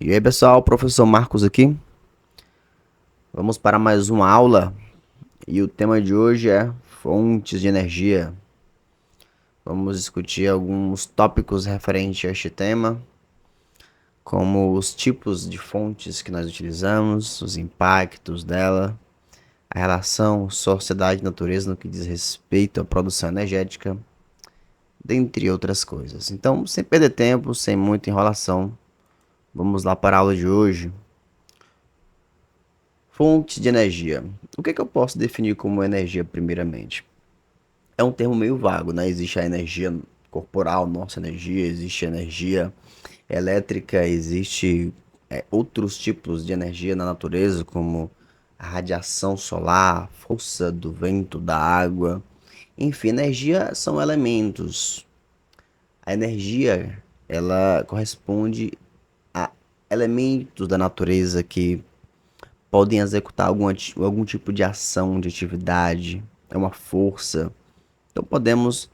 E aí, pessoal, professor Marcos aqui. Vamos para mais uma aula e o tema de hoje é fontes de energia. Vamos discutir alguns tópicos referentes a este tema, como os tipos de fontes que nós utilizamos, os impactos dela, a relação sociedade e natureza no que diz respeito à produção energética, dentre outras coisas. Então, sem perder tempo, sem muita enrolação, vamos lá para a aula de hoje. Fontes de energia. O que eu posso definir como energia, primeiramente? É um termo meio vago, né? Existe a energia corporal, nossa energia, existe a energia elétrica, existe outros tipos de energia na natureza, como a radiação solar, força do vento, da água. Enfim, energia são elementos. A energia, ela corresponde a elementos da natureza que podem executar algum tipo de ação, de atividade, é uma força. Então podemos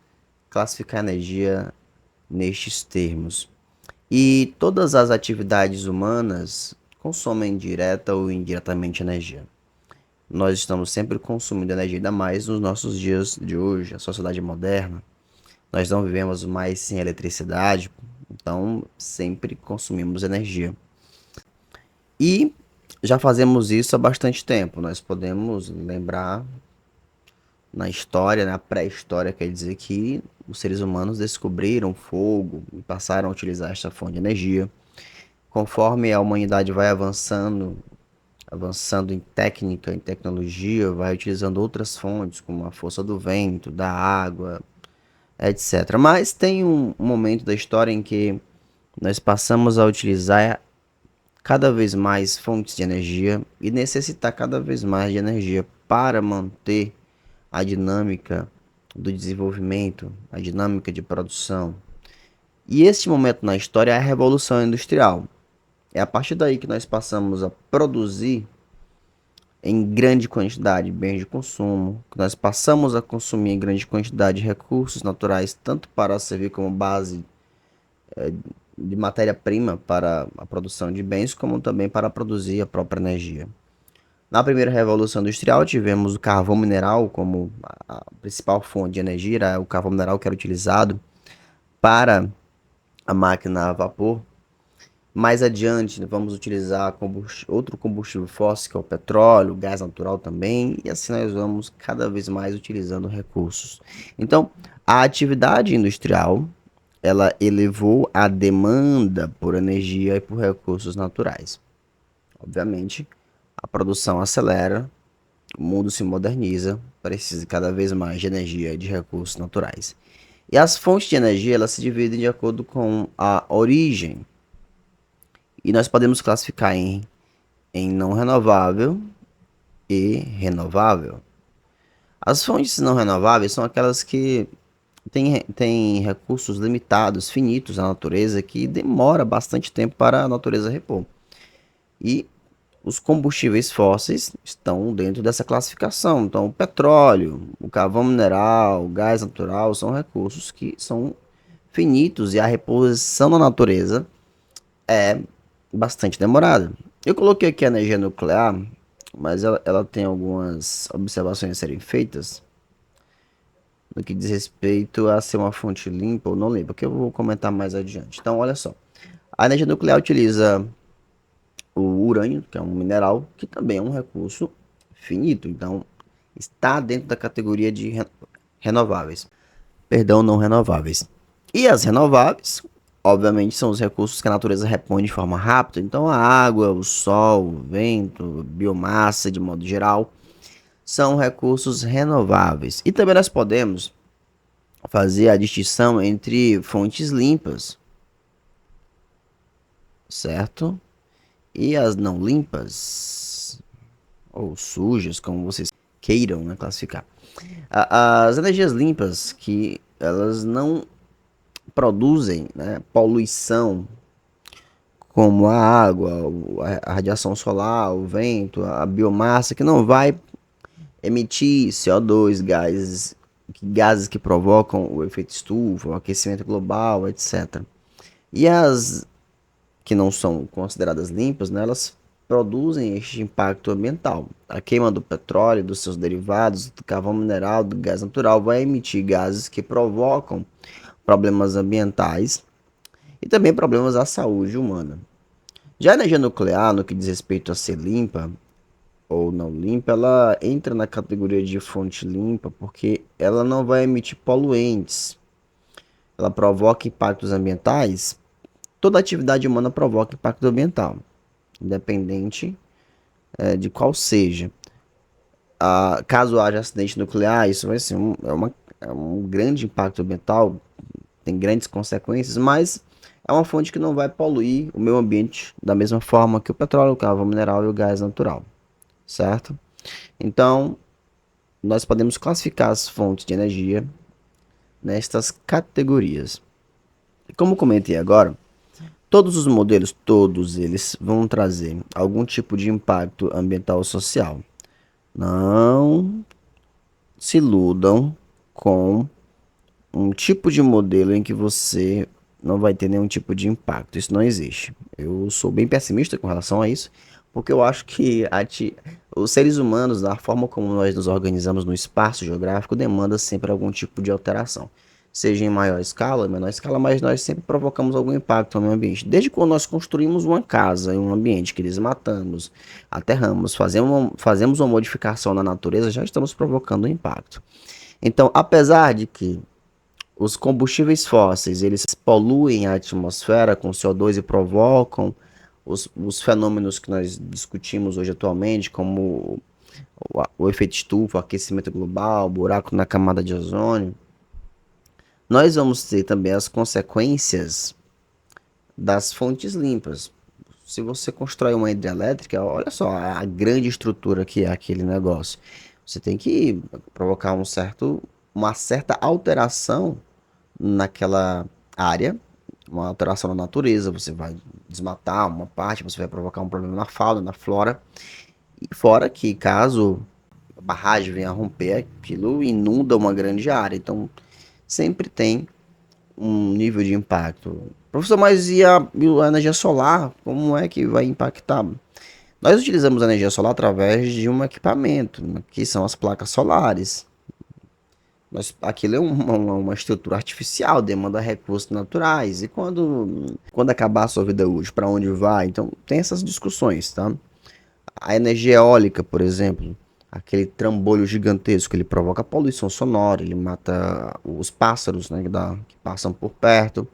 classificar a energia nestes termos. E todas as atividades humanas consomem direta ou indiretamente energia. Nós estamos sempre consumindo energia, ainda mais nos nossos dias de hoje, a sociedade moderna. Nós não vivemos mais sem eletricidade, então sempre consumimos energia. E já fazemos isso há bastante tempo. Nós podemos lembrar na história, na pré-história, quer dizer que os seres humanos descobriram fogo e passaram a utilizar esta fonte de energia. Conforme a humanidade vai avançando em técnica, em tecnologia, vai utilizando outras fontes, como a força do vento, da água, etc. Mas tem um momento da história em que nós passamos a utilizar cada vez mais fontes de energia e necessitar cada vez mais de energia para manter a dinâmica do desenvolvimento, a dinâmica de produção. E este momento na história é a Revolução Industrial. É a partir daí que nós passamos a produzir em grande quantidade bens de consumo, que nós passamos a consumir em grande quantidade recursos naturais, tanto para servir como base de matéria-prima para a produção de bens, como também para produzir a própria energia. Na primeira revolução industrial, tivemos o carvão mineral como a principal fonte de energia, era o carvão mineral que era utilizado para a máquina a vapor. Mais adiante, vamos utilizar outro combustível fóssil, que é o petróleo, o gás natural também, e assim nós vamos cada vez mais utilizando recursos. Então, a atividade industrial, ela elevou a demanda por energia e por recursos naturais. Obviamente, a produção acelera, o mundo se moderniza, precisa cada vez mais de energia e de recursos naturais. E as fontes de energia, elas se dividem de acordo com a origem. E nós podemos classificar em não renovável e renovável. As fontes não renováveis são aquelas que têm recursos limitados, finitos na natureza, que demora bastante tempo para a natureza repor. E os combustíveis fósseis estão dentro dessa classificação. Então, o petróleo, o carvão mineral, o gás natural são recursos que são finitos e a reposição na natureza é bastante demorada. Eu coloquei aqui a energia nuclear, mas ela tem algumas observações a serem feitas no que diz respeito a ser uma fonte limpa ou não limpa, que eu vou comentar mais adiante. Então, olha só. A energia nuclear utiliza o urânio, que é um mineral, que também é um recurso finito. Então, está dentro da categoria de renováveis. Perdão, não renováveis. E as renováveis, obviamente, são os recursos que a natureza repõe de forma rápida. Então, a água, o sol, o vento, biomassa, de modo geral, são recursos renováveis. E também nós podemos fazer a distinção entre fontes limpas, certo? E as não limpas, ou sujas, como vocês queiram, né, classificar. As energias limpas, que elas não produzem, né, poluição, como a água, a radiação solar, o vento, a biomassa, que não vai emitir CO2, gases que provocam o efeito estufa, o aquecimento global, etc. E as que não são consideradas limpas, né, elas produzem este impacto ambiental. A queima do petróleo, dos seus derivados, do carvão mineral, do gás natural, vai emitir gases que provocam problemas ambientais e também problemas à saúde humana. Já a energia nuclear, no que diz respeito a ser limpa ou não limpa, ela entra na categoria de fonte limpa porque ela não vai emitir poluentes. Ela provoca impactos ambientais. Toda atividade humana provoca impacto ambiental, independente de qual seja. Caso haja acidente nuclear, isso vai ser é um grande impacto ambiental, tem grandes consequências, mas é uma fonte que não vai poluir o meio ambiente da mesma forma que o petróleo, o carvão mineral e o gás natural, certo? Então, nós podemos classificar as fontes de energia nestas categorias. Como comentei agora, todos os modelos, todos eles vão trazer algum tipo de impacto ambiental ou social. Não se iludam com um tipo de modelo em que você não vai ter nenhum tipo de impacto. Isso não existe. Eu sou bem pessimista com relação a isso, porque eu acho que os seres humanos, da forma como nós nos organizamos no espaço geográfico, demanda sempre algum tipo de alteração. Seja em maior escala ou menor escala, mas nós sempre provocamos algum impacto no meio ambiente. Desde quando nós construímos uma casa em um ambiente que desmatamos, aterramos, fazemos uma modificação na natureza, já estamos provocando um impacto. Então, apesar de que os combustíveis fósseis, eles poluem a atmosfera com CO2 e provocam os fenômenos que nós discutimos hoje atualmente, como o efeito estufa, o aquecimento global, buraco na camada de ozônio. Nós vamos ter também as consequências das fontes limpas. Se você constrói uma hidrelétrica, olha só a grande estrutura que é aquele negócio. Você tem que provocar uma certa alteração naquela área, uma alteração na natureza, você vai desmatar uma parte, você vai provocar um problema na fauna, na flora, e fora que caso a barragem venha a romper, aquilo inunda uma grande área, então sempre tem um nível de impacto. Professor, mas e a energia solar, como é que vai impactar? Nós utilizamos a energia solar através de um equipamento, que são as placas solares. Aquilo é uma estrutura artificial, demanda recursos naturais. E quando acabar a sua vida útil, para onde vai? Então, tem essas discussões, tá? A energia eólica, por exemplo, aquele trambolho gigantesco, ele provoca poluição sonora, ele mata os pássaros, né, que passam por perto.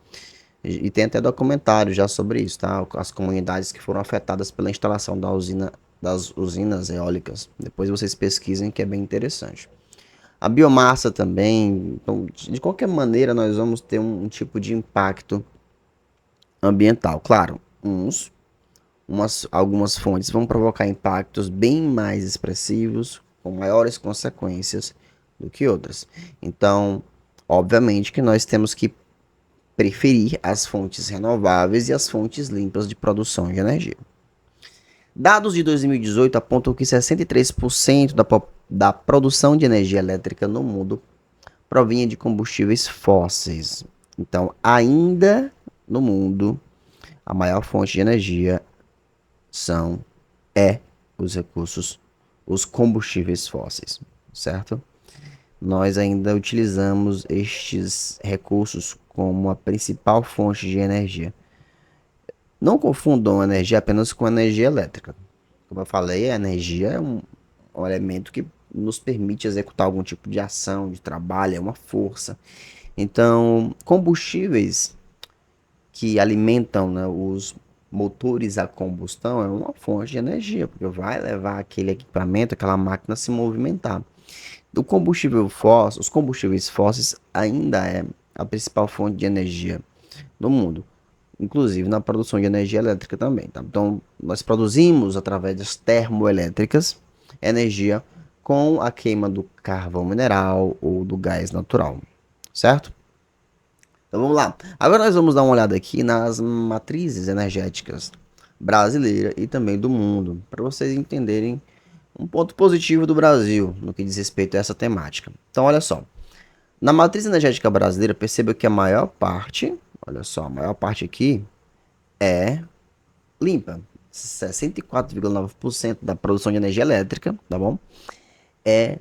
E tem até documentário já sobre isso, tá? As comunidades que foram afetadas pela instalação das usinas eólicas. Depois vocês pesquisem que é bem interessante. A biomassa também. Então, de qualquer maneira, nós vamos ter um tipo de impacto ambiental. Claro, algumas fontes vão provocar impactos bem mais expressivos, com maiores consequências do que outras. Então, obviamente que nós temos que preferir as fontes renováveis e as fontes limpas de produção de energia. Dados de 2018 apontam que 63% da produção de energia elétrica no mundo provinha de combustíveis fósseis. Então, ainda no mundo, a maior fonte de energia são os recursos, os combustíveis fósseis, certo? Nós ainda utilizamos estes recursos como a principal fonte de energia. Não confundam a energia apenas com a energia elétrica. Como eu falei, a energia é um elemento que nos permite executar algum tipo de ação, de trabalho, é uma força. Então, combustíveis que alimentam, né, os motores a combustão é uma fonte de energia, porque vai levar aquele equipamento, aquela máquina a se movimentar. Os combustíveis fósseis ainda é a principal fonte de energia no mundo, inclusive na produção de energia elétrica também, tá? Então, nós produzimos através das termoelétricas energia com a queima do carvão mineral ou do gás natural, certo? Então vamos lá. Agora nós vamos dar uma olhada aqui nas matrizes energéticas brasileira e também do mundo, para vocês entenderem um ponto positivo do Brasil no que diz respeito a essa temática. Então, olha só. Na matriz energética brasileira, perceba que a maior parte, olha só, a maior parte aqui é limpa. 64,9% da produção de energia elétrica, tá bom? É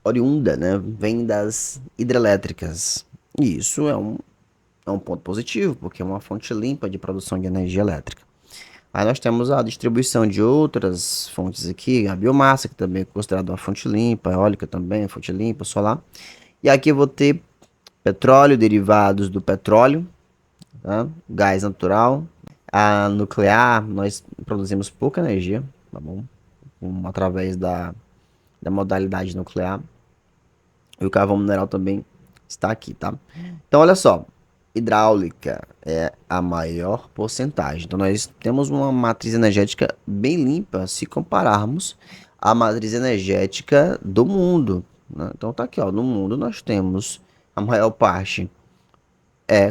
oriunda, né? Vem das hidrelétricas. E isso é um ponto positivo, porque é uma fonte limpa de produção de energia elétrica. Aí nós temos a distribuição de outras fontes aqui, a biomassa, que também é considerada uma fonte limpa, a eólica também, fonte limpa, solar. E aqui eu vou ter petróleo, derivados do petróleo, tá? Gás natural, a nuclear, nós produzimos pouca energia, tá bom? Através da modalidade nuclear. E o carvão mineral também está aqui, tá? Então, olha só. Hidráulica é a maior porcentagem. Então, nós temos uma matriz energética bem limpa se compararmos à matriz energética do mundo, né? Então, tá aqui, ó. No mundo, nós temos a maior parte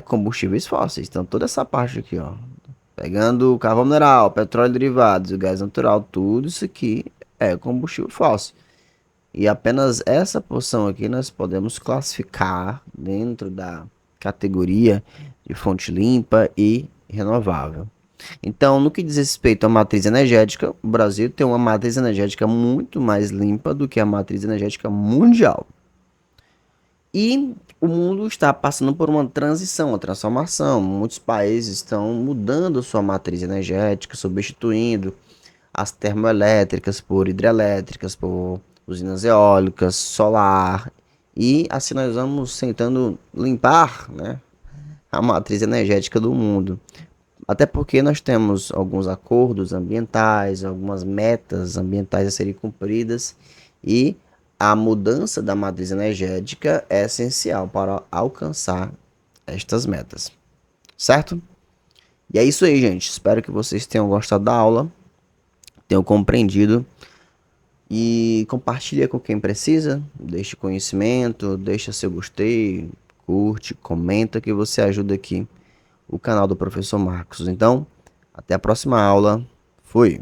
combustíveis fósseis. Então, toda essa parte aqui, ó. Pegando o carvão mineral, petróleo derivados, o gás natural, tudo isso aqui é combustível fóssil. E apenas essa porção aqui nós podemos classificar dentro da categoria de fonte limpa e renovável. Então, no que diz respeito à matriz energética, o Brasil tem uma matriz energética muito mais limpa do que a matriz energética mundial. E o mundo está passando por uma transição, uma transformação. Muitos países estão mudando sua matriz energética, substituindo as termoelétricas por hidrelétricas, por usinas eólicas, solar. E assim nós vamos tentando limpar, né, a matriz energética do mundo. Até porque nós temos alguns acordos ambientais, algumas metas ambientais a serem cumpridas e a mudança da matriz energética é essencial para alcançar estas metas, certo? E é isso aí, gente. Espero que vocês tenham gostado da aula, tenham compreendido e compartilha com quem precisa. Deixe conhecimento, deixa seu gostei, curte, comenta que você ajuda aqui o canal do Professor Marcos. Então, até a próxima aula. Fui!